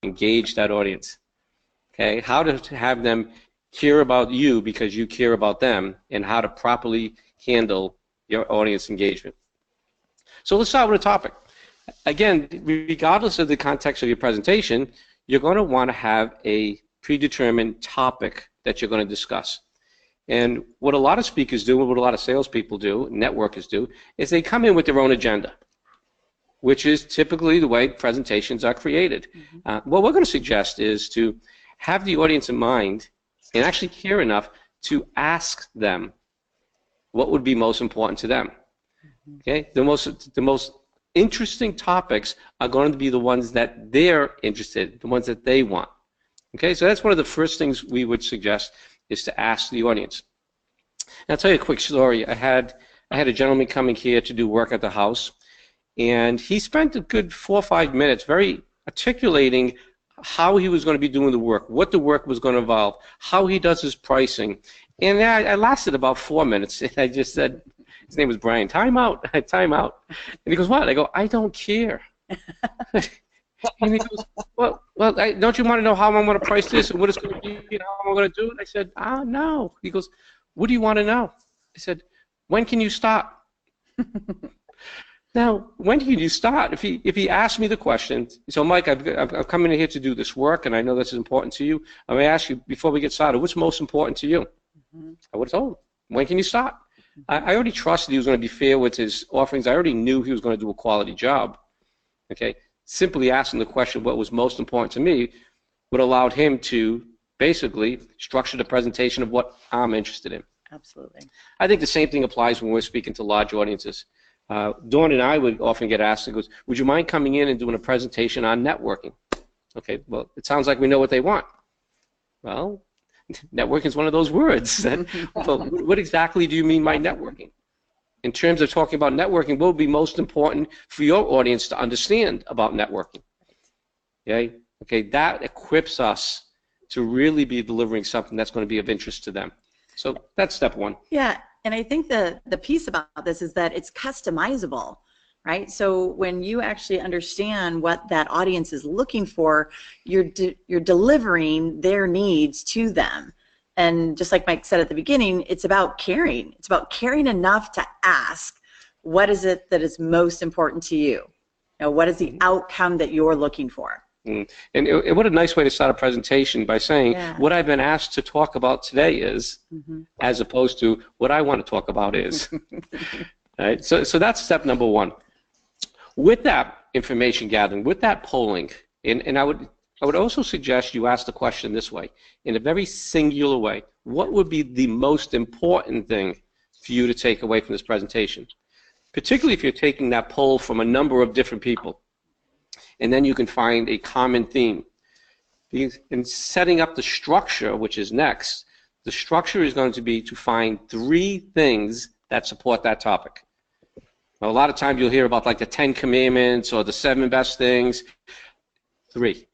engage that audience. Okay, how to have them care about you because you care about them, and how to properly handle your audience engagement. So let's start with a topic. Again, regardless of the context of your presentation, you're going to want to have a predetermined topic that you're going to discuss. And what a lot of speakers do, and what a lot of salespeople do, networkers do, is they come in with their own agenda, which is typically the way presentations are created. What we're going to suggest is to have the audience in mind and actually care enough to ask them what would be most important to them. Okay, the most interesting topics are going to be the ones that they're interested in, the ones that they want. Okay, so that's one of the first things we would suggest, is to ask the audience. And I'll tell you a quick story. I had a gentleman coming here to do work at the house, and he spent a good 4 or 5 minutes very articulating how he was going to be doing the work, what the work was going to involve, how he does his pricing. And I lasted about 4 minutes, and I just said, his name was Brian, time out, time out. And he goes, what? I go, I don't care. And he goes, well, don't you want to know how I'm going to price this and what it's going to be and how I'm going to do it? I said, no. He goes, what do you want to know? I said, when can you start? Now, when can you start? If he asked me the question, so Mike, I've come in here to do this work, and I know this is important to you. I'm going to ask you, before we get started, what's most important to you? I would have told him, when can you start? I already trusted he was going to be fair with his offerings. I already knew he was going to do a quality job. Okay, simply asking the question what was most important to me would allow him to basically structure the presentation of what I'm interested in. Absolutely. I think the same thing applies when we're speaking to large audiences. Dawn and I would often get asked, goes, would you mind coming in and doing a presentation on networking? Okay, well, it sounds like we know what they want. Well, networking is one of those words. Well, what exactly do you mean by networking? In terms of talking about networking, what would be most important for your audience to understand about networking? Okay, that equips us to really be delivering something that's going to be of interest to them. So that's step one. Yeah, and I think the piece about this is that it's customizable, right? So when you actually understand what that audience is looking for, you're delivering their needs to them. And just like Mike said at the beginning, it's about caring. It's about caring enough to ask, what is it that is most important to you? What is the outcome that you're looking for? And what a nice way to start a presentation, by saying what I've been asked to talk about today is, as opposed to what I want to talk about is. Right? So that's step number one. With that information gathering, with that polling, and I would also suggest you ask the question this way, in a very singular way. What would be the most important thing for you to take away from this presentation? Particularly if you're taking that poll from a number of different people. And then you can find a common theme. In setting up the structure, which is next, the structure is going to be to find 3 things that support that topic. Now, a lot of times you'll hear about like the 10 commandments or the 7 best things. 3.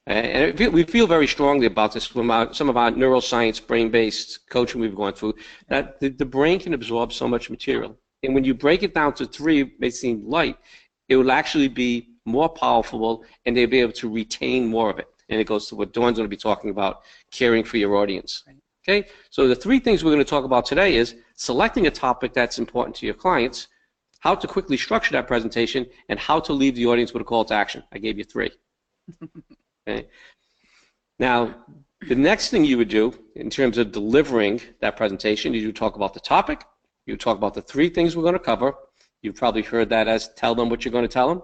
And we feel very strongly about this from some of our neuroscience, brain-based coaching we've gone through, that the brain can absorb so much material. And when you break it down to 3, it may seem light, it will actually be more powerful, and they'll be able to retain more of it. And it goes to what Dawn's going to be talking about, caring for your audience. Okay, so the 3 things we're going to talk about today is selecting a topic that's important to your clients, how to quickly structure that presentation, and how to leave the audience with a call to action. I gave you 3. Okay. Now, the next thing you would do in terms of delivering that presentation is you talk about the topic, you talk about the 3 things we're going to cover. You've probably heard that as tell them what you're going to tell them.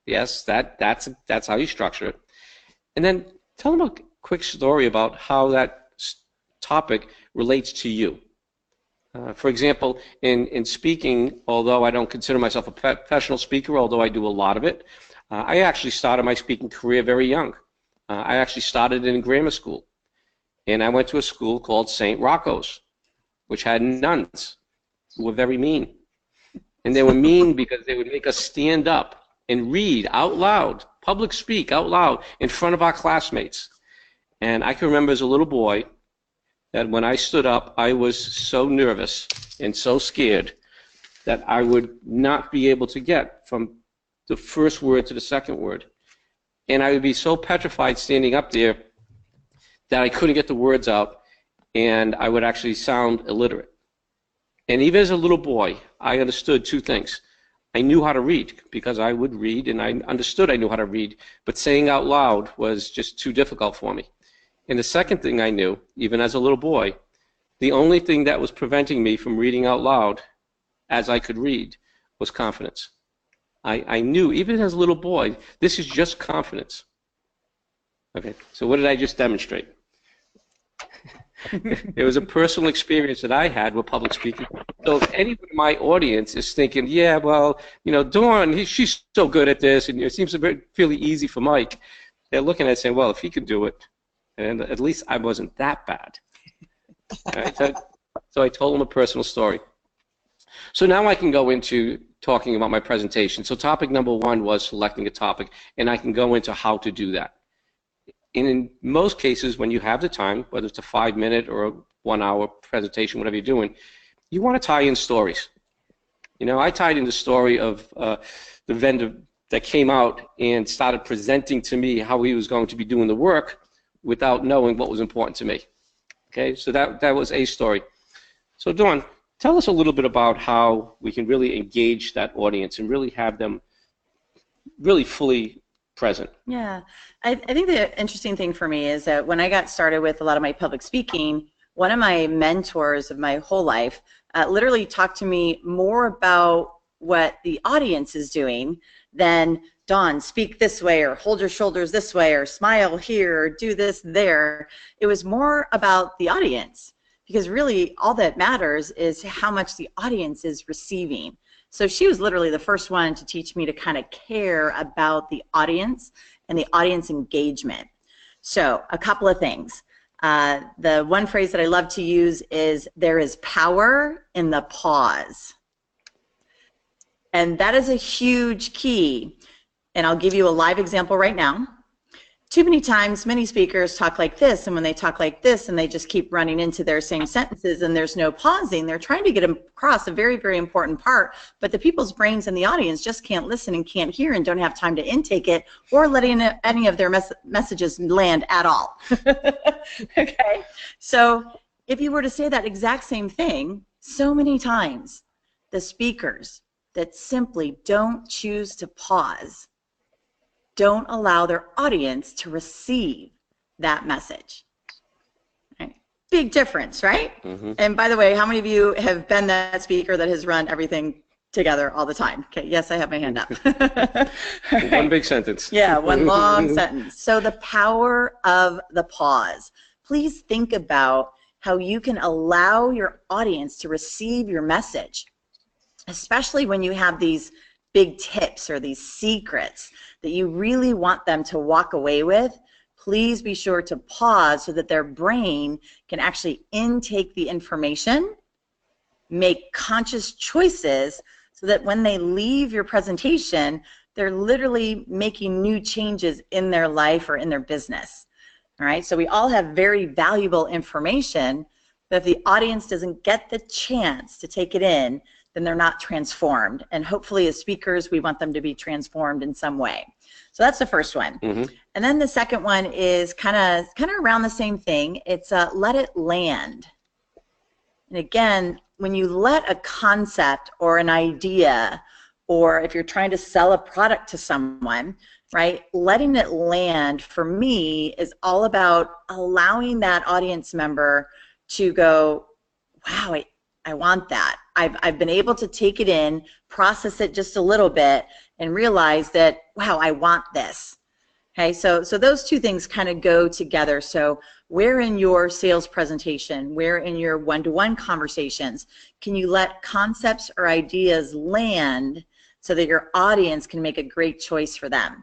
Yes, that's how you structure it. And then tell them a quick story about how that topic relates to you. For example, in speaking, although I don't consider myself a professional speaker, although I do a lot of it, I actually started my speaking career very young. I actually started in grammar school. And I went to a school called St. Rocco's, which had nuns who were very mean. And they were mean because they would make us stand up and read out loud, public speak out loud in front of our classmates. And I can remember as a little boy that when I stood up, I was so nervous and so scared that I would not be able to get from the first word to the second word. and I would be so petrified standing up there that I couldn't get the words out, and I would actually sound illiterate. And even as a little boy, I understood two things. I knew how to read because I would read, and I understood I knew how to read, but saying out loud was just too difficult for me. And the second thing I knew, even as a little boy, the only thing that was preventing me from reading out loud as I could read was confidence. I knew, even as a little boy, this is just confidence. Okay, so what did I just demonstrate? It was a personal experience that I had with public speaking. So if anyone in my audience is thinking, yeah, well, you know, Dawn, she's so good at this, and it seems fairly easy for Mike, they're looking at it saying, well, if he can do it, and at least I wasn't that bad. Right? So I told him a personal story. So now I can go into talking about my presentation. So topic number one was selecting a topic, and I can go into how to do that. And in most cases, when you have the time, whether it's a 5-minute or a 1-hour presentation, whatever you're doing, you want to tie in stories. You know, I tied in the story of the vendor that came out and started presenting to me how he was going to be doing the work without knowing what was important to me. Okay, so that was a story. So Dawn, tell us a little bit about how we can really engage that audience and really have them really fully present. Yeah, I think the interesting thing for me is that when I got started with a lot of my public speaking, one of my mentors of my whole life literally talked to me more about what the audience is doing than, Dawn, speak this way, or hold your shoulders this way, or smile here, or do this there. It was more about the audience, because really all that matters is how much the audience is receiving. So she was literally the first one to teach me to kind of care about the audience and the audience engagement. So a couple of things. The one phrase that I love to use is, there is power in the pause. And that is a huge key. And I'll give you a live example right now. Too many times, many speakers talk like this, and when they talk like this, and they just keep running into their same sentences, and there's no pausing, they're trying to get across a very, very important part, but the people's brains in the audience just can't listen and can't hear and don't have time to intake it or letting any of their messages land at all. Okay? So if you were to say that exact same thing so many times, the speakers that simply don't choose to pause don't allow their audience to receive that message. Right? Big difference, right? Mm-hmm. And by the way, how many of you have been that speaker that has run everything together all the time? Okay, yes, I have my hand up. Right. One big sentence. Yeah, one long sentence. So the power of the pause. Please think about how you can allow your audience to receive your message, especially when you have these big tips or these secrets that you really want them to walk away with. Please be sure to pause so that their brain can actually intake the information, make conscious choices, so that when they leave your presentation, they're literally making new changes in their life or in their business. All right, so we all have very valuable information, but if the audience doesn't get the chance to take it in, then they're not transformed. And hopefully as speakers, we want them to be transformed in some way. So that's the first one. Mm-hmm. And then the second one is kind of around the same thing. It's let it land. And again, when you let a concept or an idea, or if you're trying to sell a product to someone, right, letting it land for me is all about allowing that audience member to go, wow, I want that. I've been able to take it in, process it just a little bit, and realize that, wow, I want this. Okay, so those two things kind of go together. So where in your sales presentation, where in your one-to-one conversations, can you let concepts or ideas land so that your audience can make a great choice for them?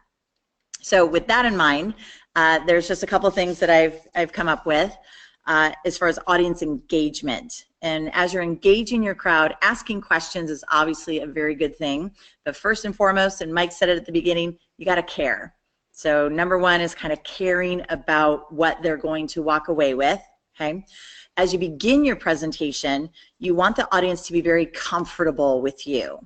So with that in mind, there's just a couple of things that I've come up with as far as audience engagement. And as you're engaging your crowd, asking questions is obviously a very good thing. But first and foremost, and Mike said it at the beginning, you got to care. So number one is kind of caring about what they're going to walk away with. Okay. As you begin your presentation, you want the audience to be very comfortable with you.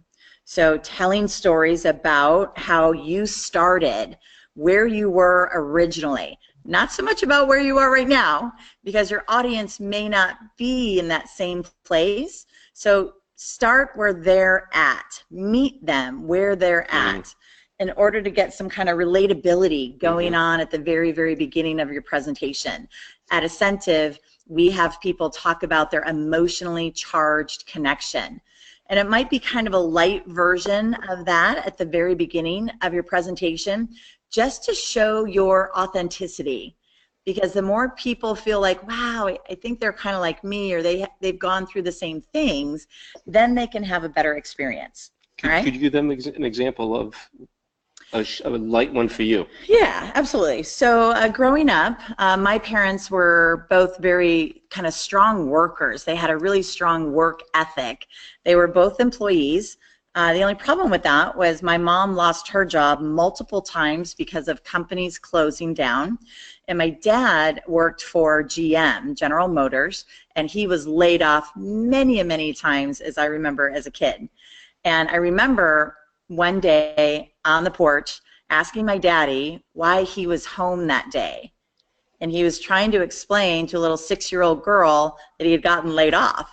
So telling stories about how you started, where you were originally. Not so much about where you are right now, because your audience may not be in that same place. So start where they're at. Meet them where they're at in order to get some kind of relatability going on at the very, very beginning of your presentation. At Ascentive, we have people talk about their emotionally charged connection. And it might be kind of a light version of that at the very beginning of your presentation, just to show your authenticity. Because the more people feel like, wow, I think they're kind of like me, or they've gone through the same things, then they can have a better experience. Could you give them an example of a light one for you? Yeah, absolutely. So growing up, my parents were both very kind of strong workers. They had a really strong work ethic. They were both employees. The only problem with that was my mom lost her job multiple times because of companies closing down. And my dad worked for GM, General Motors, and he was laid off many, many times, as I remember as a kid. And I remember one day on the porch asking my daddy why he was home that day. And he was trying to explain to a little 6-year-old girl that he had gotten laid off.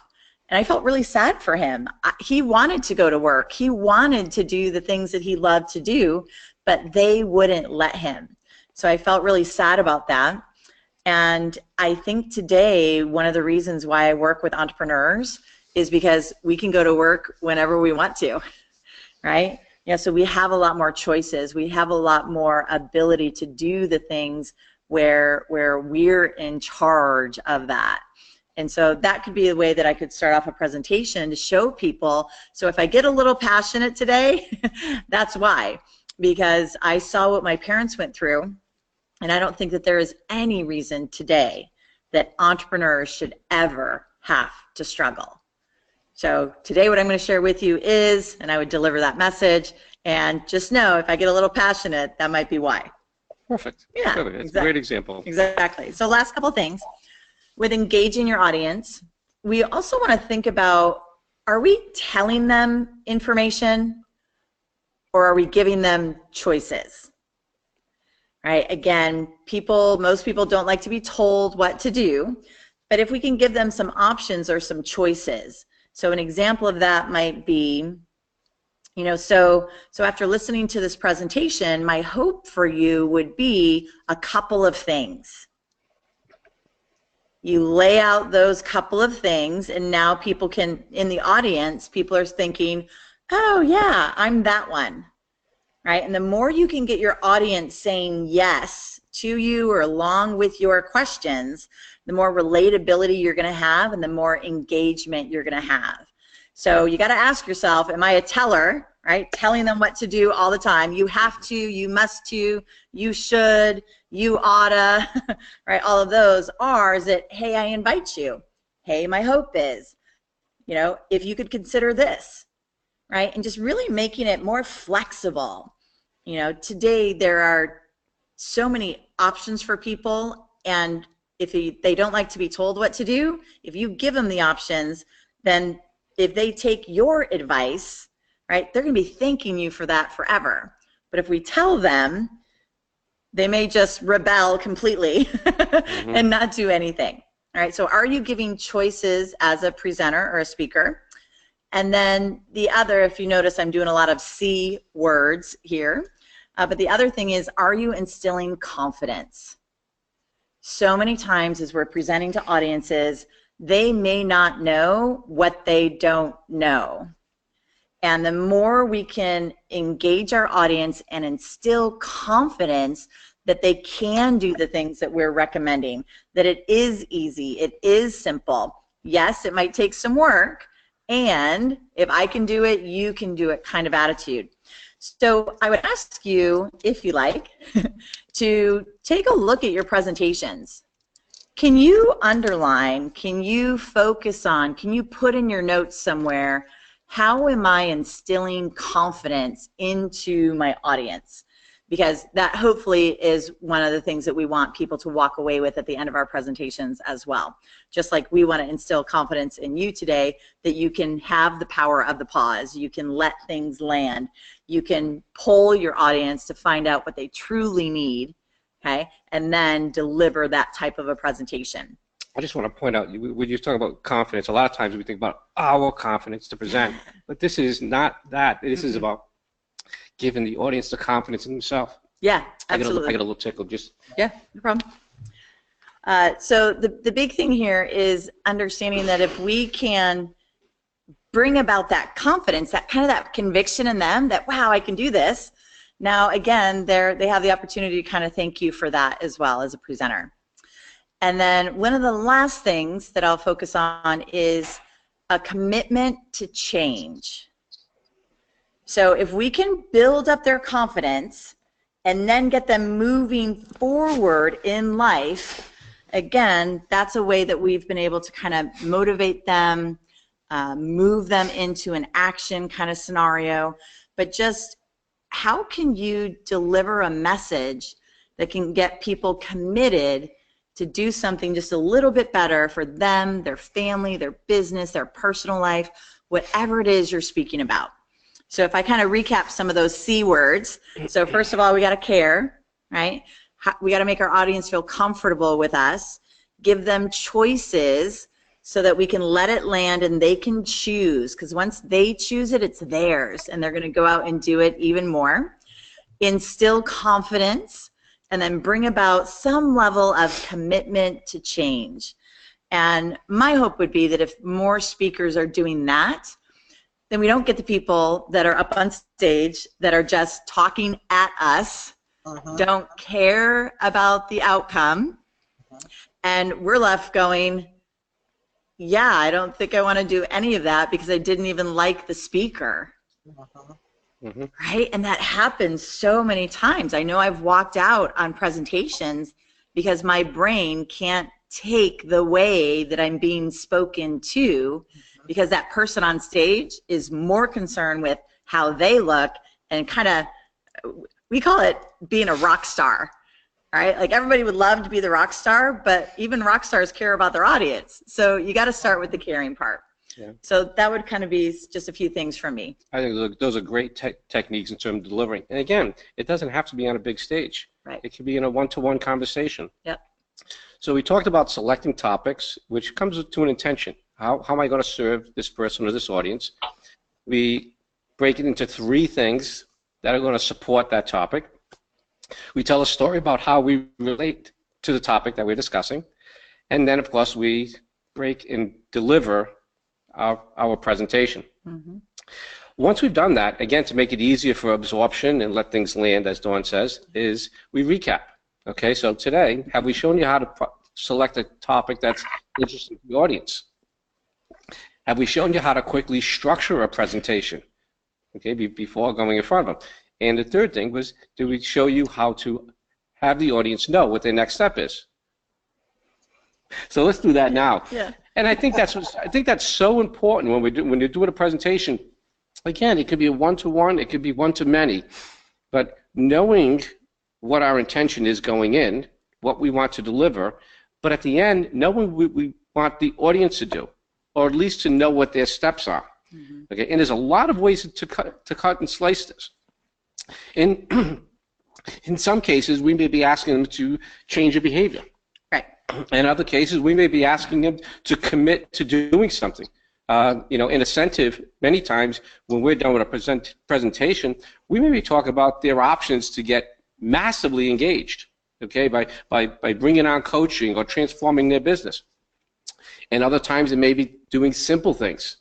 And I felt really sad for him. He wanted to go to work. He wanted to do the things that he loved to do, but they wouldn't let him. So I felt really sad about that. And I think today one of the reasons why I work with entrepreneurs is because we can go to work whenever we want to, right? Yeah, so we have a lot more choices. We have a lot more ability to do the things where we're in charge of that. And so that could be a way that I could start off a presentation to show people. So if I get a little passionate today, that's why. Because I saw what my parents went through, and I don't think that there is any reason today that entrepreneurs should ever have to struggle. So today what I'm going to share with you is, and I would deliver that message, and just know if I get a little passionate, that might be why. Perfect. Yeah, perfect. That's exactly. A great example. Exactly. So last couple things. With engaging your audience, we also want to think about, are we telling them information or are we giving them choices? Right? Again, most people don't like to be told what to do, but if we can give them some options or some choices. So an example of that might be, you know, so after listening to this presentation, my hope for you would be a couple of things. You lay out those couple of things, and now people can, in the audience, people are thinking, oh yeah, I'm that one, right? And the more you can get your audience saying yes to you or along with your questions, the more relatability you're going to have and the more engagement you're going to have. So you got to ask yourself, am I a teller, right? Telling them what to do all the time. You have to, you must to, you should, you oughta, right? All of those are, is it, hey, I invite you. Hey, my hope is, you know, if you could consider this, right? And just really making it more flexible. You know, today there are so many options for people, and if they don't like to be told what to do, if you give them the options, then if they take your advice, right, they're going to be thanking you for that forever. But if we tell them, they may just rebel completely and not do anything. All right, so are you giving choices as a presenter or a speaker? And then the other, if you notice, I'm doing a lot of C words here, but the other thing is, are you instilling confidence? So many times as we're presenting to audiences, they may not know what they don't know. And the more we can engage our audience and instill confidence that they can do the things that we're recommending, that it is easy, it is simple. Yes, it might take some work, and if I can do it, you can do it kind of attitude. So I would ask you, if you like, to take a look at your presentations. Can you underline, can you focus on, can you put in your notes somewhere, how am I instilling confidence into my audience? because that hopefully is one of the things that we want people to walk away with at the end of our presentations as well. Just like we want to instill confidence in you today that you can have the power of the pause, you can let things land, you can poll your audience to find out what they truly need, okay, and then deliver that type of a presentation. I just want to point out, when you're talking about confidence, a lot of times we think about our confidence to present, but this is not that. This is about giving the audience the confidence in themselves. Yeah, absolutely. I get a little tickled. Just yeah, no problem. So the big thing here is understanding that if we can bring about that confidence, that kind of that conviction in them that, wow, I can do this. Now, again, they have the opportunity to kind of thank you for that as well as a presenter. And then one of the last things that I'll focus on is a commitment to change. So if we can build up their confidence and then get them moving forward in life, again, that's a way that we've been able to kind of motivate them, move them into an action kind of scenario. But just how can you deliver a message that can get people committed to do something just a little bit better for them, their family, their business, their personal life, whatever it is you're speaking about. So if I kind of recap some of those C words, so first of all, we got to care, right? We got to make our audience feel comfortable with us, give them choices so that we can let it land and they can choose, because once they choose it, it's theirs, and they're going to go out and do it even more. Instill confidence, and then bring about some level of commitment to change. And my hope would be that if more speakers are doing that, then we don't get the people that are up on stage that are just talking at us, don't care about the outcome, and we're left going, yeah, I don't think I want to do any of that because I didn't even like the speaker. Right? And that happens so many times. I know I've walked out on presentations because my brain can't take the way that I'm being spoken to, because that person on stage is more concerned with how they look and kind of, we call it being a rock star, right? Like everybody would love to be the rock star, but even rock stars care about their audience. So you got to start with the caring part. Yeah. So that would kind of be just a few things from me. I think those are great techniques in terms of delivering. And again, it doesn't have to be on a big stage. Right. It can be in a one-to-one conversation. Yep. So we talked about selecting topics, which comes to an intention. How am I going to serve this person or this audience? We break it into 3 things that are going to support that topic. We tell a story about how we relate to the topic that we're discussing. And then, of course, we break and deliver our presentation. Once we've done that, again, to make it easier for absorption and let things land, as Dawn says, is we recap. Okay, so today, have we shown you how to select a topic that's interesting to the audience? Have we shown you how to quickly structure a presentation, okay, before going in front of them? And the third thing was, did we show you how to have the audience know what their next step is? So let's do that now. Yeah. And I think that's so important when you're doing a presentation. Again, it could be a one-to-one, it could be one-to-many, but knowing what our intention is going in, what we want to deliver, but at the end, knowing what we want the audience to do, or at least to know what their steps are. Okay, and there's a lot of ways to cut and slice this. In some cases, we may be asking them to change a behavior. Right. In other cases, we may be asking them to commit to doing something. In incentive, many times when we're done with a presentation, we may be talking about their options to get massively engaged, okay, by bringing on coaching or transforming their business. And other times it may be doing simple things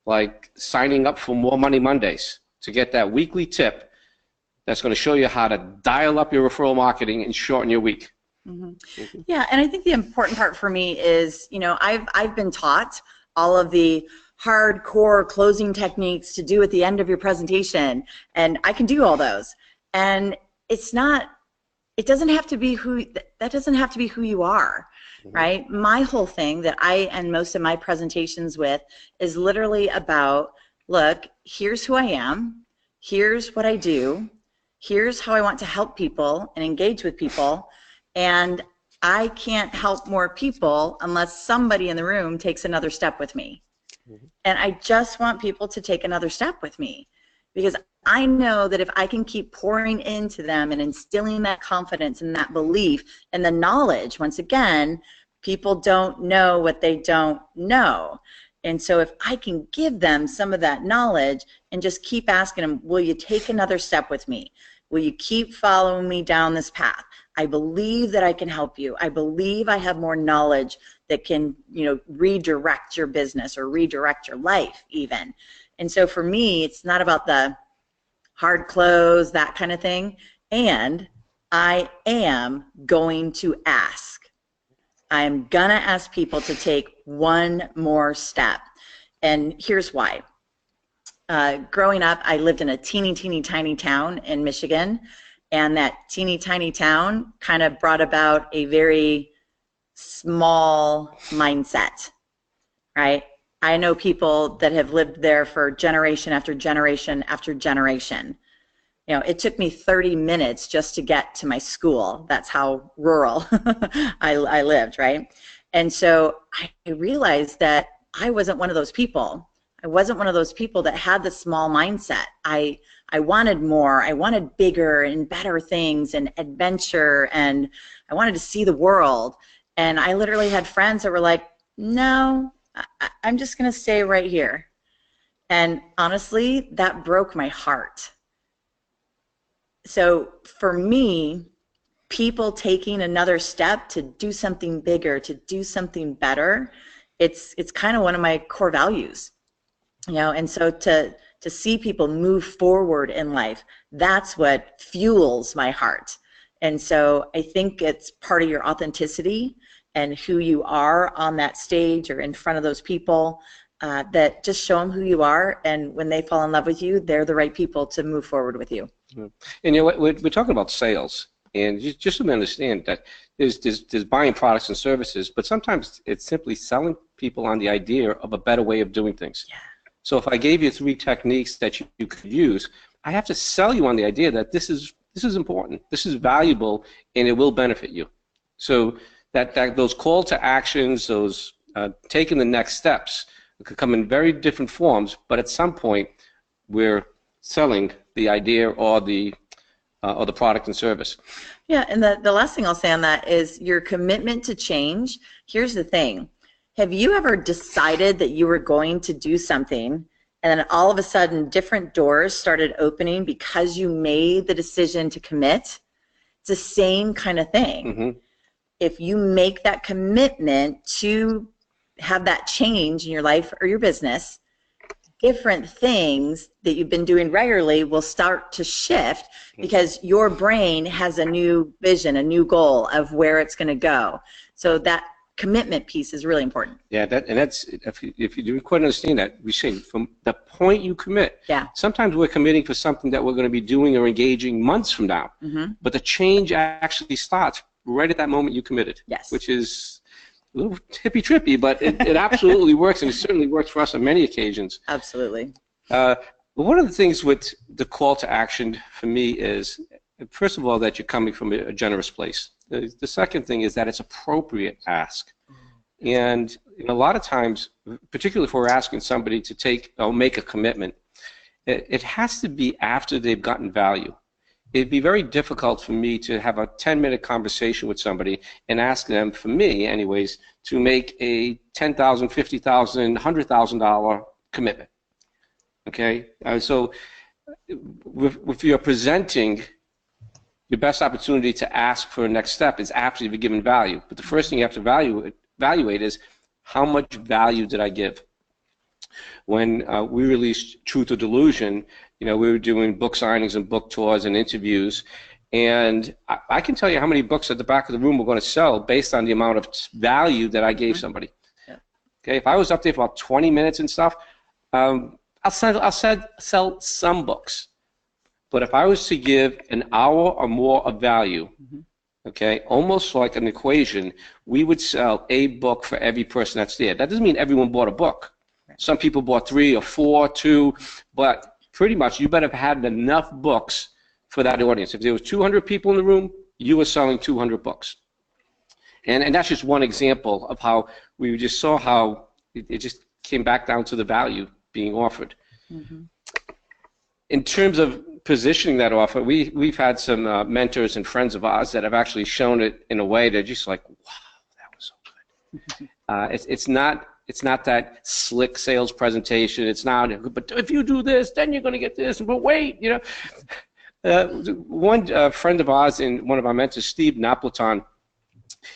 like signing up for More Money Mondays to get that weekly tip that's going to show you how to dial up your referral marketing and shorten your week. Yeah, and I think the important part for me is, I've been taught all of the hardcore closing techniques to do at the end of your presentation, and I can do all those. And it doesn't have to be that doesn't have to be who you are, right? My whole thing that I end most of my presentations with is literally about, look, here's who I am, here's what I do, here's how I want to help people and engage with people, and I can't help more people unless somebody in the room takes another step with me. And I just want people to take another step with me, because I know that if I can keep pouring into them and instilling that confidence and that belief and the knowledge, once again, people don't know what they don't know. And so if I can give them some of that knowledge and just keep asking them, will you take another step with me? Will you keep following me down this path? I believe that I can help you. I believe I have more knowledge that can, redirect your business or redirect your life even. And so for me, it's not about the hard close, that kind of thing. And I am going to ask. I'm gonna ask people to take one more step. And here's why. Growing up, I lived in a teeny tiny town in Michigan, and that teeny tiny town kind of brought about a very small mindset, right? I know people that have lived there for generation after generation after generation. It took me 30 minutes just to get to my school. That's how rural I lived, right? And so I realized that I wasn't one of those people. I wasn't one of those people that had the small mindset. I wanted more. I wanted bigger and better things and adventure, and I wanted to see the world. And I literally had friends that were like, no, I'm just going to stay right here. And honestly, that broke my heart. So for me, people taking another step to do something bigger, to do something better, it's kind of one of my core values. And so to see people move forward in life, that's what fuels my heart. And so I think it's part of your authenticity and who you are on that stage or in front of those people, that just show them who you are, and when they fall in love with you, they're the right people to move forward with you. And we're talking about sales, and just to understand that there's buying products and services, but sometimes it's simply selling people on the idea of a better way of doing things. Yeah. So if I gave you 3 techniques that you could use, I have to sell you on the idea that this is important, this is valuable, and it will benefit you. So that those call to actions, those taking the next steps, could come in very different forms, but at some point we're selling the idea or the product and service. Yeah, and the last thing I'll say on that is your commitment to change. Here's the thing. Have you ever decided that you were going to do something, and then all of a sudden different doors started opening because you made the decision to commit? It's the same kind of thing. Mm-hmm. If you make that commitment to have that change in your life or your business, different things that you've been doing regularly will start to shift because your brain has a new vision, a new goal of where it's going to go. So that commitment piece is really important. Yeah, that's if you do quite understand that, we say from the point you commit. Yeah. Sometimes we're committing for something that we're going to be doing or engaging months from now, mm-hmm. but the change actually starts right at that moment you committed. Yes. Which is a little hippy-trippy, but it absolutely works, and it certainly works for us on many occasions. Absolutely. One of the things with the call to action for me is, first of all, that you're coming from a generous place. The second thing is that it's appropriate ask. And a lot of times, particularly if we're asking somebody to take or make a commitment, it has to be after they've gotten value. It'd be very difficult for me to have a 10-minute conversation with somebody and ask them, for me anyways, to make a $10,000, $50,000, $100,000 commitment. Okay? So if you're presenting, your best opportunity to ask for a next step is after you've given value. But the first thing you have to evaluate is, how much value did I give? When we released Truth or Delusion, we were doing book signings and book tours and interviews, and I can tell you how many books at the back of the room were going to sell based on the amount of value that I gave somebody. Yeah. Okay, if I was up there for about 20 minutes and stuff, I'll sell some books. But if I was to give an hour or more of value, mm-hmm. okay, almost like an equation, we would sell a book for every person that's there. That doesn't mean everyone bought a book. Some people bought 3 or 4, 2, but pretty much you better have had enough books for that audience. If there was 200 people in the room, you were selling 200 books. And that's just one example of how we just saw how it just came back down to the value being offered. Mm-hmm. In terms of positioning that offer, we've had some mentors and friends of ours that have actually shown it in a way they're just like, wow, that was so good. It's not that slick sales presentation. It's not, but if you do this, then you're going to get this. But wait, you know, one friend of ours and one of our mentors, Steve Napleton,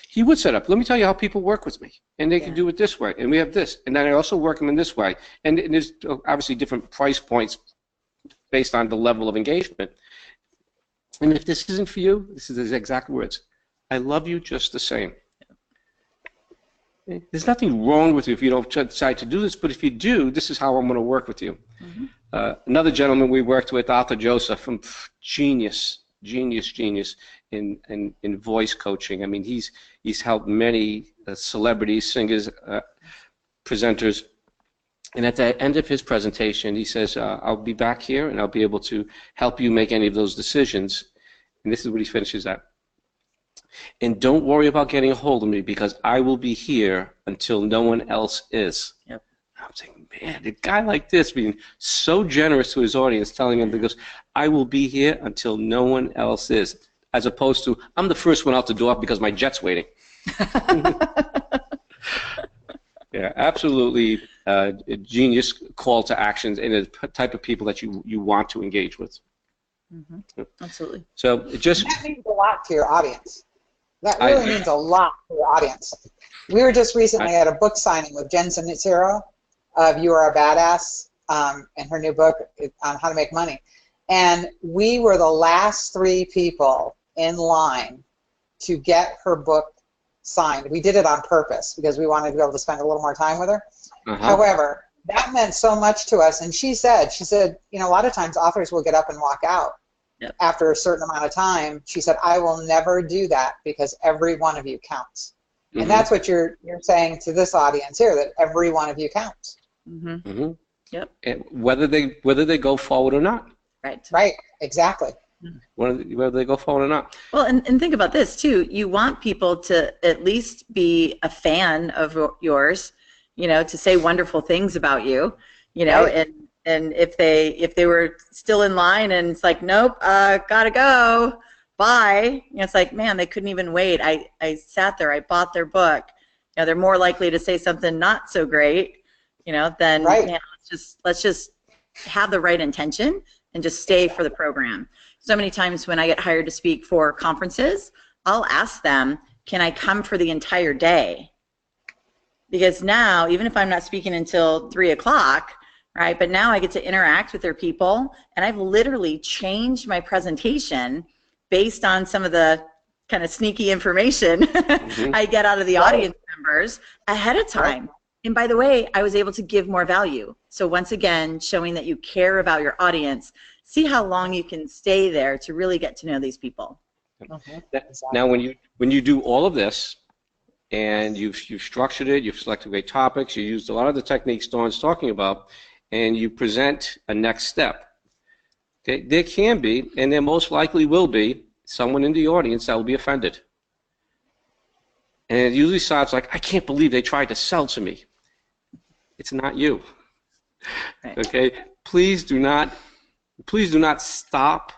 he would set up, let me tell you how people work with me, and they can do it this way, and we have this, and then I also work them in this way, and there's obviously different price points based on the level of engagement. And if this isn't for you, this is his exact words, I love you just the same. There's nothing wrong with you if you don't decide to do this, but if you do, this is how I'm going to work with you. Mm-hmm. Another gentleman we worked with, Arthur Joseph, genius in voice coaching. I mean, he's helped many celebrities, singers, presenters. And at the end of his presentation, he says, I'll be back here and I'll be able to help you make any of those decisions. And this is what he finishes at. And don't worry about getting a hold of me because I will be here until no one else is. Yep. I'm thinking, man, a guy like this being so generous to his audience, telling him, because I will be here until no one else is, as opposed to, I'm the first one out the door because my jet's waiting. Yeah, absolutely a genius call to actions and the type of people that you want to engage with. Mm-hmm. Absolutely. So it just... That means a lot to your audience. That really means a lot to your audience. We were just recently at a book signing with Jen Sincero of You Are a Badass and her new book on how to make money. And we were the last 3 people in line to get her book signed. We did it on purpose because we wanted to be able to spend a little more time with her. However, that meant so much to us. And she said, you know, a lot of times authors will get up and walk out after a certain amount of time. She said, I will never do that because every one of you counts. Mm-hmm. And that's what you're saying to this audience here, that every one of you counts. Mm-hmm. Mm-hmm. Yep. And whether they go forward or not. Right. Right. Exactly. Whether they go forward or not. Well, and think about this too. You want people to at least be a fan of yours, you know, to say wonderful things about you, you know, right. and if they were still in line and it's like, nope, gotta go, bye. You know, it's like, man, they couldn't even wait. I sat there, I bought their book. You know, they're more likely to say something not so great, you know, than right. Man, let's just have the right intention and just stay for the program. So many times when I get hired to speak for conferences, I'll ask them, can I come for the entire day? Because now, even if I'm not speaking until 3 o'clock, right, but now I get to interact with their people, and I've literally changed my presentation based on some of the kind of sneaky information mm-hmm. I get out of the audience members ahead of time. And by the way, I was able to give more value. So once again, showing that you care about your audience, see how long you can stay there to really get to know these people. Okay. Now, when you do all of this, and you've structured it, you've selected great topics, you used a lot of the techniques Dawn's talking about, and you present a next step. Okay? There can be, and there most likely will be, someone in the audience that will be offended. And it usually sounds like, I can't believe they tried to sell to me. It's not you. Right. Okay? Please do not stop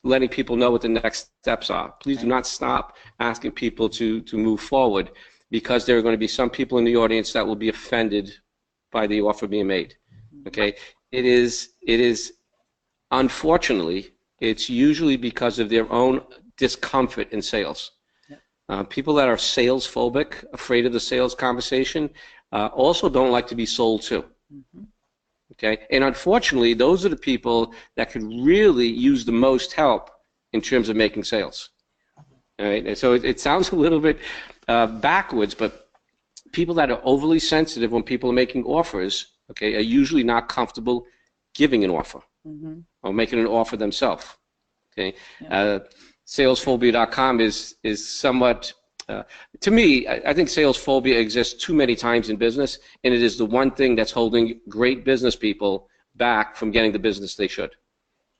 letting people know what the next steps are. Please do not stop asking people to move forward, because there are going to be some people in the audience that will be offended by the offer being made. Okay? It is unfortunately, it's usually because of their own discomfort in sales. People that are sales phobic, afraid of the sales conversation, also don't like to be sold to. Mm-hmm. Okay, and unfortunately, those are the people that could really use the most help in terms of making sales. All right, and so it sounds a little bit backwards, but people that are overly sensitive when people are making offers, okay, are usually not comfortable giving an offer mm-hmm. or making an offer themselves. Okay, yeah. Salesphobia.com is somewhat. To me, I think sales phobia exists too many times in business, and it is the one thing that's holding great business people back from getting the business they should.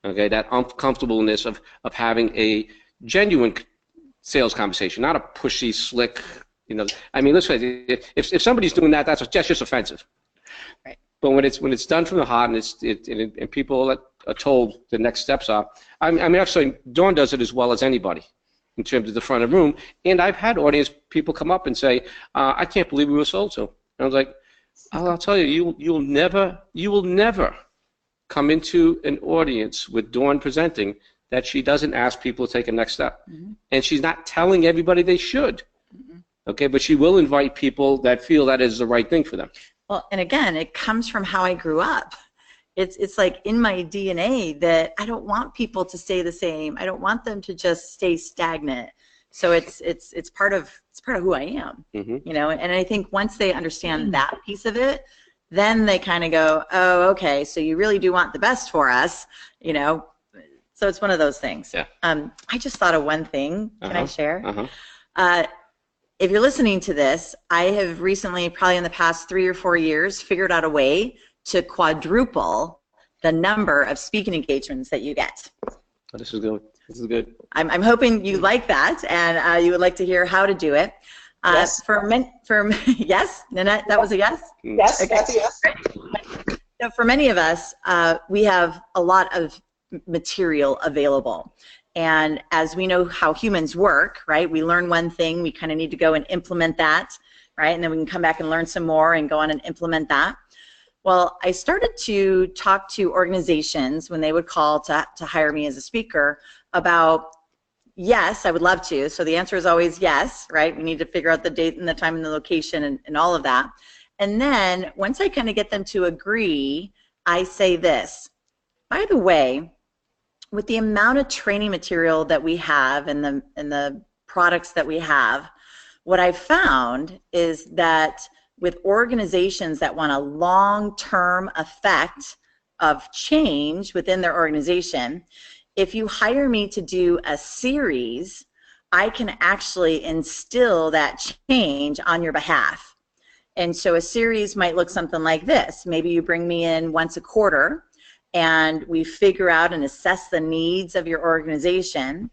Okay, that uncomfortableness of having a genuine sales conversation, not a pushy, slick, I mean, let's say if somebody's doing that, that's just offensive. Right. But when it's done from the heart and people are told the next steps are, I mean, actually, Dawn does it as well as anybody in terms of the front of the room. And I've had audience people come up and say, I can't believe we were sold to. And I was like, I'll tell you, you will never come into an audience with Dawn presenting that she doesn't ask people to take a next step. Mm-hmm. And she's not telling everybody they should. Mm-hmm. Okay, but she will invite people that feel that is the right thing for them. Well, and again, it comes from how I grew up. It's like in my DNA that I don't want people to stay the same. I don't want them to just stay stagnant. So it's part of who I am, mm-hmm. And I think once they understand that piece of it, then they kind of go, oh, okay, so you really do want the best for us, So it's one of those things. Yeah. I just thought of one thing. Can I share? Uh-huh. If you're listening to this, I have recently, probably in the past 3 or 4 years, figured out a way to quadruple the number of speaking engagements that you get. Oh, this is good. This is good. I'm hoping you like that, and you would like to hear how to do it. Yes. Yes, Nanette, that was a yes? Yes, okay. That's a yes. So for many of us, we have a lot of material available. And as we know how humans work, right, we learn one thing, we kind of need to go and implement that, right, and then we can come back and learn some more and go on and implement that. Well, I started to talk to organizations when they would call to hire me as a speaker about, yes, I would love to. So the answer is always yes, right? We need to figure out the date and the time and the location and all of that. And then once I kind of get them to agree, I say this, by the way, with the amount of training material that we have and the products that we have, what I've found is that with organizations that want a long-term effect of change within their organization, if you hire me to do a series, I can actually instill that change on your behalf. And so a series might look something like this. Maybe you bring me in once a quarter, and we figure out and assess the needs of your organization.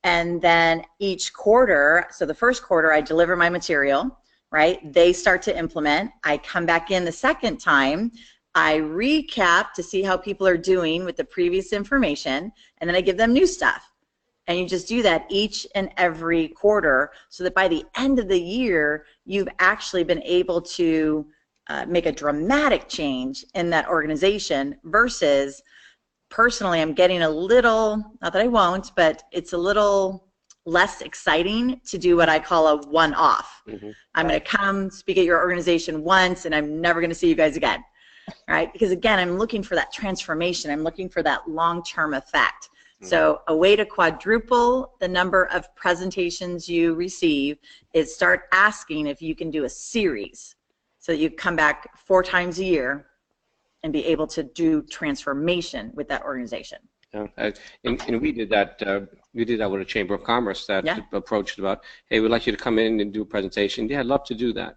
And then each quarter, so the first quarter I deliver my material, right? They start to implement. I come back in the second time, I recap to see how people are doing with the previous information, and then I give them new stuff. And you just do that each and every quarter so that by the end of the year, you've actually been able to make a dramatic change in that organization versus personally I'm getting a little, not that I won't, but it's a little less exciting to do what I call a one-off. Mm-hmm. I'm going to come speak at your organization once and I'm never going to see you guys again, right? Because again, I'm looking for that transformation. I'm looking for that long-term effect. Mm-hmm. So a way to quadruple the number of presentations you receive is start asking if you can do a series. So that you come back 4 times a year and be able to do transformation with that organization. Yeah, and we did that. We did that with a Chamber of Commerce that approached about, hey, we'd like you to come in and do a presentation. Yeah, I'd love to do that.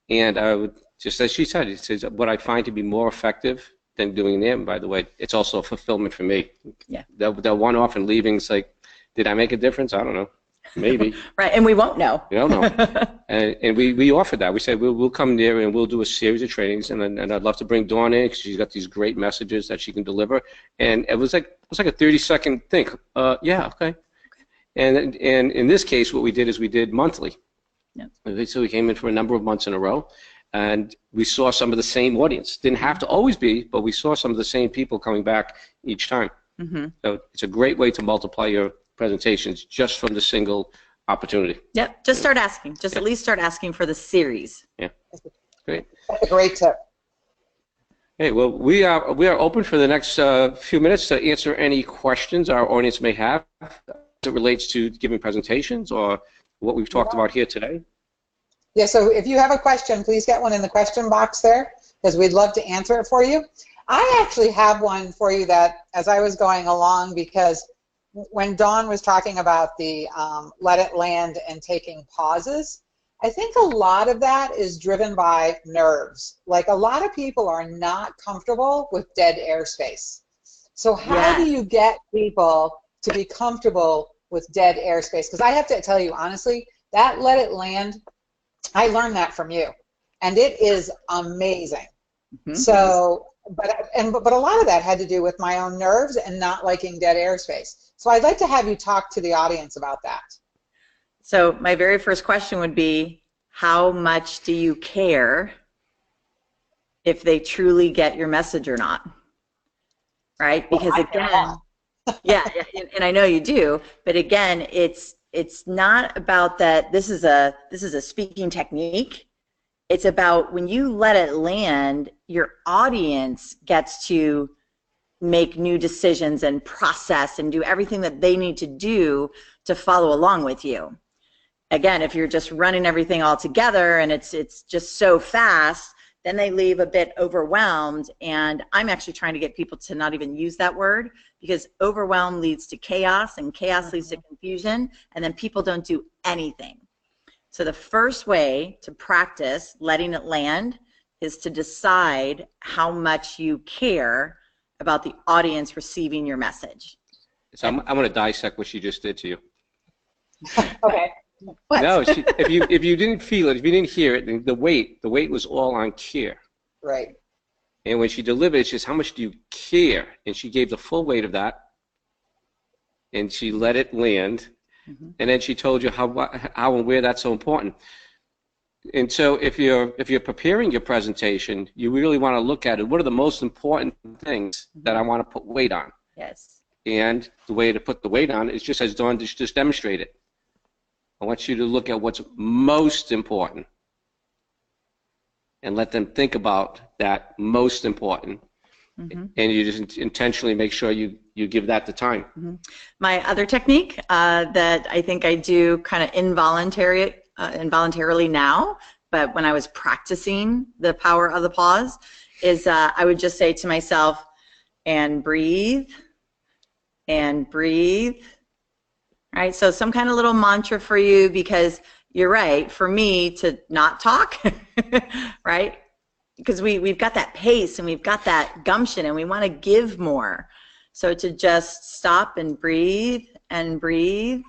And I would just, as she said, it says what I find to be more effective than doing them. By the way, it's also a fulfillment for me. Yeah. That one-off and leaving, it's like, did I make a difference? I don't know. Maybe. Right, and we won't know. We don't know. and we offered that. We said we'll come there and we'll do a series of trainings, and I'd love to bring Dawn in because she's got these great messages that she can deliver. And it was like a 30-second thing. Yeah, okay. And in this case, what we did is we did monthly. Yeah. So we came in for a number of months in a row, and we saw some of the same audience. Didn't have to always be, but we saw some of the same people coming back each time. Mm-hmm. So it's a great way to multiply your presentations just from the single opportunity. Yep, just start asking. Just at least start asking for the series. Yeah, great. That's a great tip. Hey, well, we are open for the next few minutes to answer any questions our audience may have as it relates to giving presentations or what we've talked about here today. Yeah, so if you have a question, please get one in the question box there because we'd love to answer it for you. I actually have one for you that, as I was going along, because when Dawn was talking about the let it land and taking pauses, I think a lot of that is driven by nerves. Like a lot of people are not comfortable with dead airspace. So how do you get people to be comfortable with dead airspace? Because I have to tell you, honestly, that Let It Land, I learned that from you. And it is amazing. So, but a lot of that had to do with my own nerves and not liking dead airspace. So I'd like to have you talk to the audience about that. So my very first question would be, how much do you care if they truly get your message or not? Right? Because again, yeah, and I know you do, but again, it's not about that. This is a speaking technique. It's about when you let it land, your audience gets to make new decisions and process and do everything that they need to do to follow along with you. Again, if you're just running everything all together and it's just so fast, then they leave a bit overwhelmed. And I'm actually trying to get people to not even use that word, because overwhelm leads to chaos, and chaos leads to confusion, and then people don't do anything. So the first way to practice letting it land is to decide how much you care about the audience receiving your message. So I'm going to dissect what she just did to you. Okay. What? No, if you didn't feel it, if you didn't hear it, the weight was all on care. Right. And when she delivered it, she says, how much do you care? And she gave the full weight of that, and she let it land, and then she told you how and where that's so important. And so if you're preparing your presentation, you really want to look at it. What are the most important things that I want to put weight on? Yes. And the way to put the weight on is just as Dawn just demonstrated. I want you to look at what's most important and let them think about that most important. And you just intentionally make sure you give that the time. My other technique that I think I do kind of involuntarily now, but when I was practicing the power of the pause, is I would just say to myself, and breathe, and breathe. Right? So some kind of little mantra for you, because you're right, for me to not talk, right? Because we've got that pace and we've got that gumption and we want to give more. So to just stop and breathe and then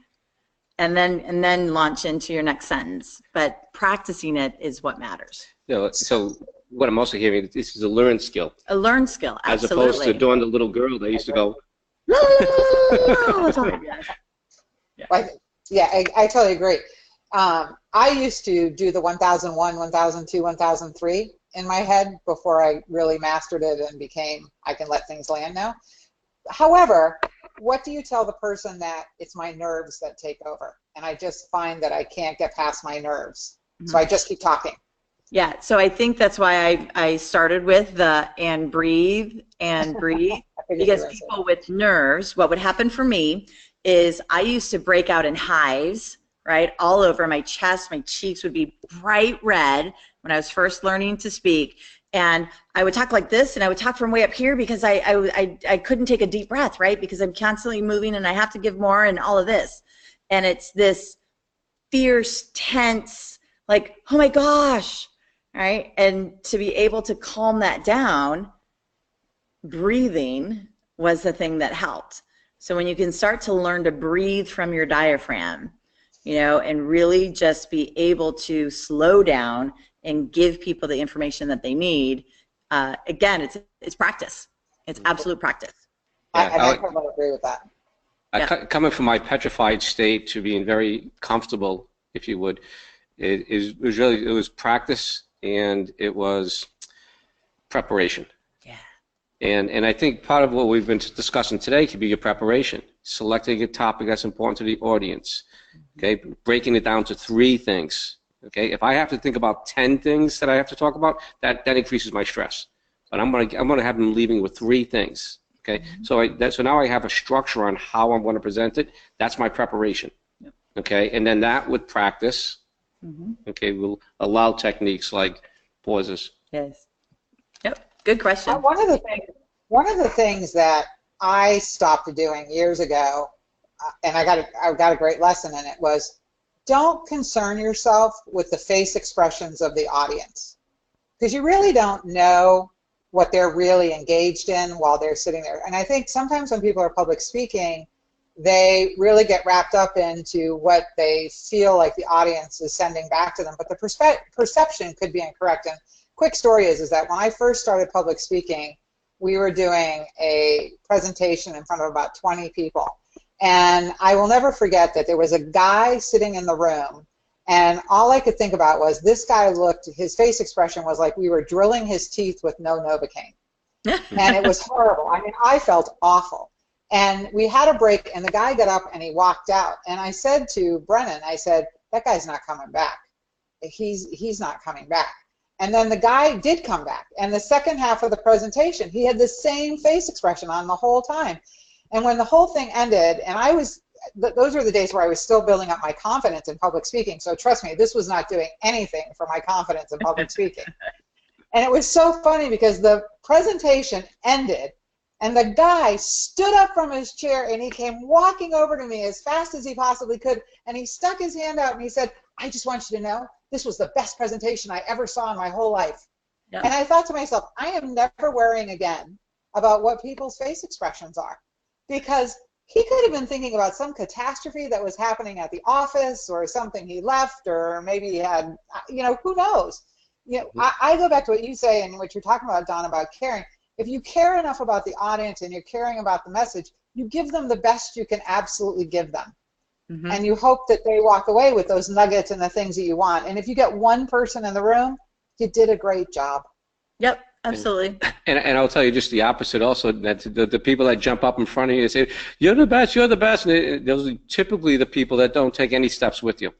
launch into your next sentence. But practicing it is what matters. So what I'm also hearing, this is a learned skill. A learned skill, absolutely. As opposed to Dawn, the little girl, they used to go, Yeah, I totally agree. I used to do the 1001, 1002, 1003 in my head before I really mastered it and became, I can let things land now. However, what do you tell the person that it's my nerves that take over? And I just find that I can't get past my nerves. So I just keep talking. Yeah, so I think that's why I started with the and breathe, because people with nerves, what would happen for me is I used to break out in hives, right, all over my chest. My cheeks would be bright red when I was first learning to speak. And I would talk like this, and I would talk from way up here because I couldn't take a deep breath, right, because I'm constantly moving and I have to give more and all of this. And it's this fierce, tense, like, oh my gosh, right? And to be able to calm that down, breathing was the thing that helped. So when you can start to learn to breathe from your diaphragm, you know, and really just be able to slow down and give people the information that they need, again, it's practice. It's absolute practice. I totally agree with that. Coming from my petrified state to being very comfortable, if you would, it was practice and it was preparation. And I think part of what we've been discussing today could be your preparation, selecting a topic that's important to the audience, okay, breaking it down to 3 things, okay. If I have to think about 10 things that I have to talk about, that increases my stress. But I'm gonna have them leaving with 3 things, okay. So now I have a structure on how I'm going to present it. That's my preparation, okay. And then that with practice, okay, will allow techniques like pauses. Yes. Yep. Good question. One of the things that I stopped doing years ago, and I got a great lesson in it, was don't concern yourself with the face expressions of the audience, because you really don't know what they're really engaged in while they're sitting there. And I think sometimes when people are public speaking, they really get wrapped up into what they feel like the audience is sending back to them, but the perception could be incorrect. And quick story is that when I first started public speaking, we were doing a presentation in front of about 20 people. And I will never forget that there was a guy sitting in the room, and all I could think about was this guy looked, his face expression was like we were drilling his teeth with no Novocaine. And it was horrible. I mean, I felt awful. And we had a break, and the guy got up and he walked out. And I said to Brennan, I said, that guy's not coming back. He's not coming back. And then the guy did come back. And the second half of the presentation, he had the same face expression on the whole time. And when the whole thing ended, and those were the days where I was still building up my confidence in public speaking. So trust me, this was not doing anything for my confidence in public speaking. And it was so funny because the presentation ended, and the guy stood up from his chair and he came walking over to me as fast as he possibly could, and he stuck his hand out and he said, I just want you to know this was the best presentation I ever saw in my whole life. Yep. And I thought to myself, I am never worrying again about what people's face expressions are, because he could have been thinking about some catastrophe that was happening at the office or something he left, or maybe he had, who knows? I go back to what you say and what you're talking about, Don, about caring. If you care enough about the audience and you're caring about the message, you give them the best you can absolutely give them. Mm-hmm. And you hope that they walk away with those nuggets and the things that you want. And if you get one person in the room, you did a great job. Yep, absolutely. And I'll tell you just the opposite also, that the people that jump up in front of you and say, you're the best, and those are typically the people that don't take any steps with you.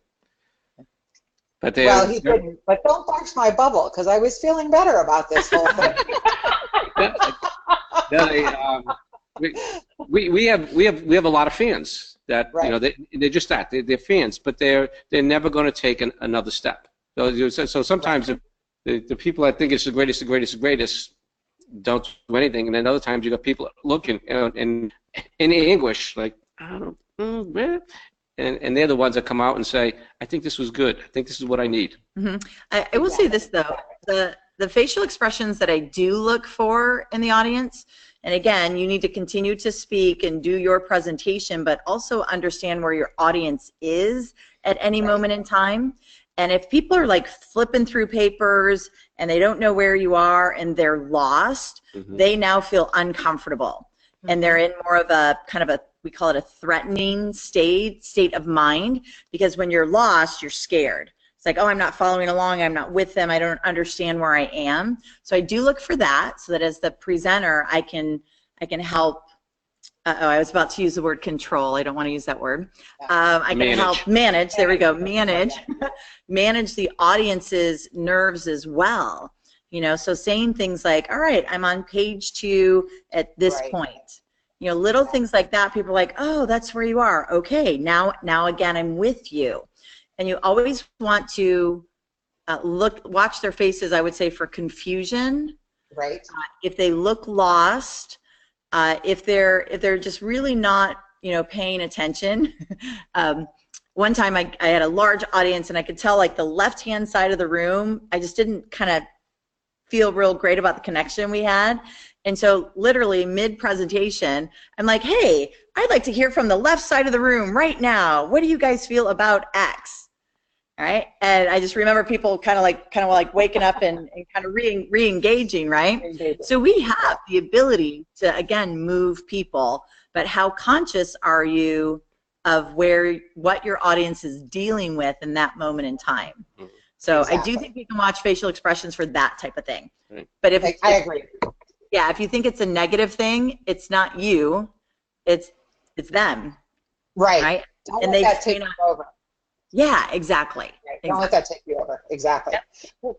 But well, he didn't. But don't burst my bubble, because I was feeling better about this whole thing. We have a lot of fans that right. They're just that they're fans, but they're never going to take another step. So sometimes right. the people that think it's the greatest don't do anything, and then other times you got people looking in English like I don't know. And they're the ones that come out and say, I think this was good. I think this is what I need. Mm-hmm. I will say this, though. The facial expressions that I do look for in the audience, and again, you need to continue to speak and do your presentation, but also understand where your audience is at any moment in time. And if people are like flipping through papers and they don't know where you are and they're lost, mm-hmm. they now feel uncomfortable. Mm-hmm. And they're in more of a kind of we call it a threatening state of mind, because when you're lost, you're scared. It's like, oh, I'm not following along, I'm not with them, I don't understand where I am. So I do look for that, so that as the presenter, I can help. I was about to use the word control. I don't want to use that word. I can help manage. There we go. Manage the audience's nerves as well. So saying things like, all right, I'm on page 2 at this right. point. Little things like that, people are like, oh, that's where you are. Okay, now again, I'm with you. And you always want to watch their faces, I would say, for confusion. Right. If they look lost, if they're just really not, paying attention. One time I had a large audience, and I could tell, like, the left-hand side of the room, I just didn't kind of feel real great about the connection we had. And so literally mid-presentation, I'm like, hey, I'd like to hear from the left side of the room right now. What do you guys feel about X? All right. And I just remember people kind of like waking up and kind of re-engaging, right? So we have the ability to, again, move people, but how conscious are you of what your audience is dealing with in that moment in time? So exactly. I do think you can watch facial expressions for that type of thing. But I agree. Yeah, if you think it's a negative thing, it's not you, it's them. Right. Don't let that take you over. Yeah, exactly. Right. Don't let that take you over. Exactly. Yep.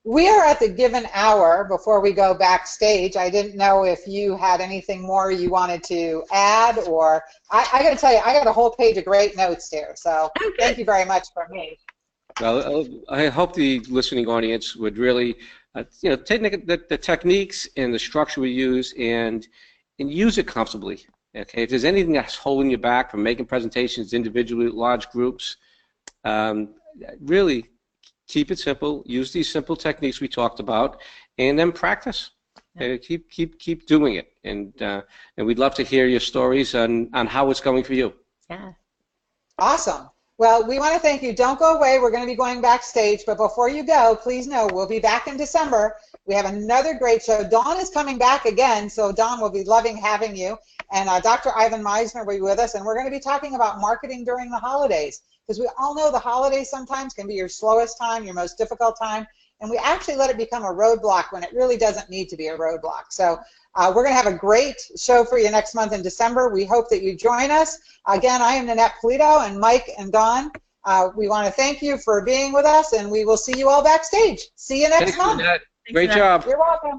We are at the given hour before we go backstage. I didn't know if you had anything more you wanted to add, or I got to tell you, I got a whole page of great notes here. So thank you very much for me. Well, I hope the listening audience would really, take the techniques and the structure we use and use it comfortably. Okay, if there's anything that's holding you back from making presentations individually, large groups, really keep it simple. Use these simple techniques we talked about, and then practice. Keep doing it, and we'd love to hear your stories on how it's going for you. Yeah. Awesome. Well, we want to thank you. Don't go away. We're going to be going backstage, but before you go, please know we'll be back in December. We have another great show. Dawn is coming back again, so Dawn will be loving having you. And Dr. Ivan Misner will be with us, and we're going to be talking about marketing during the holidays, because we all know the holidays sometimes can be your slowest time, your most difficult time, and we actually let it become a roadblock when it really doesn't need to be a roadblock. So we're going to have a great show for you next month in December. We hope that you join us. Again, I am Nanette Polito, and Mike and Dawn, we want to thank you for being with us, and we will see you all backstage. See you next month. Great job. You're welcome.